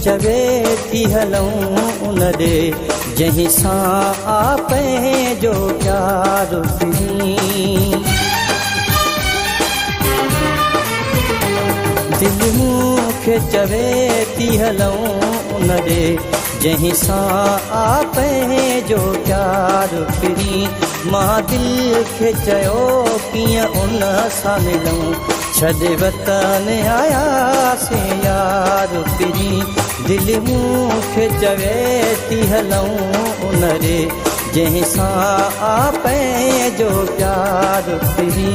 चवे थी हलूं उन ॾे जंहिं सां आपे जो प्यार फिरी। दिल मूंखे चवे थी हलूं उन ॾे जंहिं सां आपे जो प्यार फिरी। मां दिल खे चयो कीअं उन सां मिलूं छॾे वतन आयासीं यार फिरी। दिल मूंखे चवे थी हलूं उन ॾे जंहिं सां आपे जो प्यार फिरी।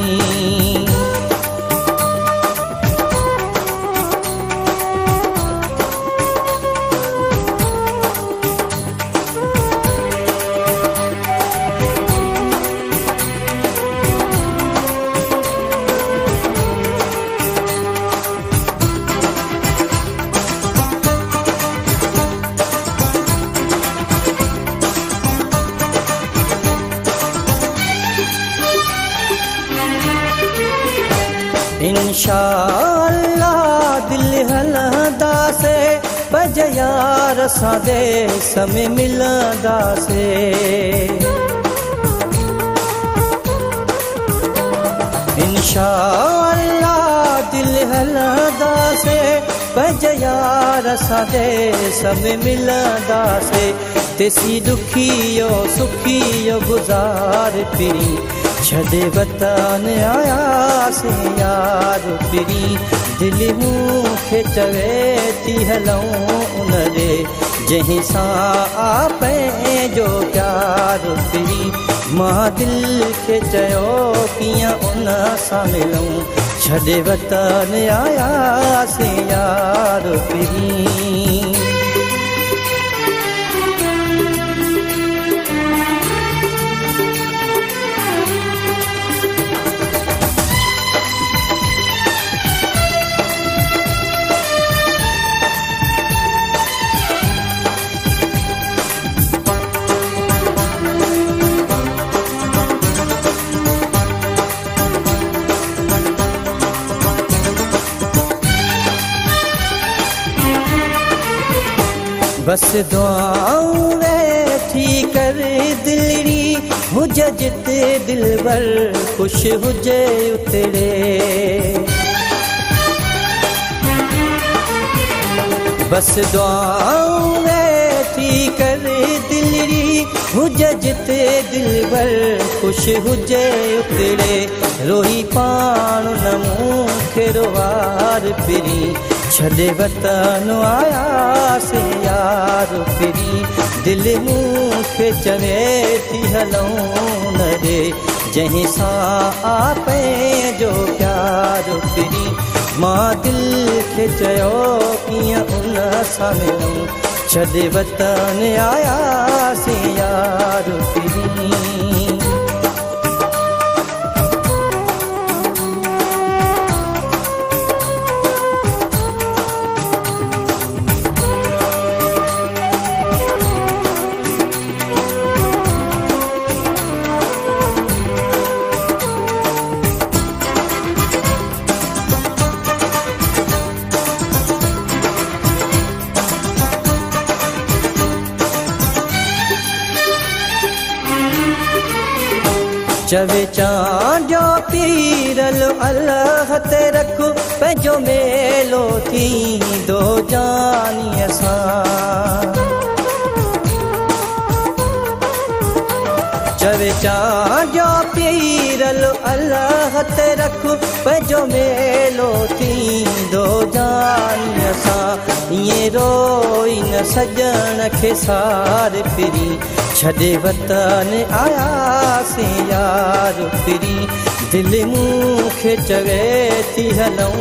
इंशाअल्लाह दिल हलंदासे बज यार सां देस में मिलंदासे। इंशाअल्लाह दिल हलंदासे बज यार सां देस में मिलंदासे। तेसी दुखियो सुखियो गुज़ार फिरी छॾे वतन आयासीं यार फिरी। दिल मूंखे चवे थी हलूं उन ॾे जंहिं सां आपे जो प्यार फिरी। मां दिल खे चयो कीअं उन सां मिलूं छॾे वतन आयासीं यार फिरी। बस दुआऊं वेठी कर दिलड़ी हुजे जिते दिलबर खुश हुजे उतरे। बस दुआऊं वेठी कर दिलड़ी हुजे जिते दिलबर खुश हुजे उतरे। रोई पाण न मूंखे रोवार फिरी छॾे वतन आयासीं यार फिरी। दिल मूंखे चवे थी हलूं उन ॾे जंहिं सां आपे जो प्यार फिरी। मां दिल खे चयो कीअं उन सां मिलूं छॾे वतन आयासीं यार फिरी। चवे चांद जो पीरल अल्लाह ते रखो पंहिंजो मेलो थींदो जानीअ सां। चवे चांद जो पीरल अल्लाह ते रखो पंहिंजो मेलो थींदो जानीअ सां। ईअं रोई न सजण खे सार फिरी छॾे वतन आयासीं यार फिरी। दिल मूंखे चवे थी हलूं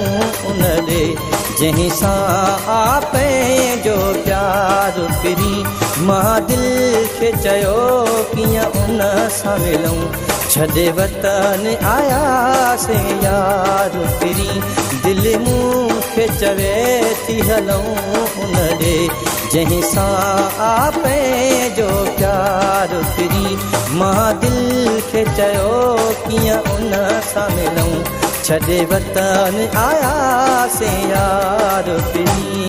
उन ॾे जंहिं सां आपे जो प्यार फिरी। मां दिल खे चयो कीअं उन सां मिलूं छॾे वतन आयासीं यार फिरी। दिल मूंखे चवे थी हलूं उन ॾे जंहिं सां आपे जो प्यार फिरी। मां दिल खे चयो कीअं उन सां मिलूं छॾे वतन आयासीं यार फिरी।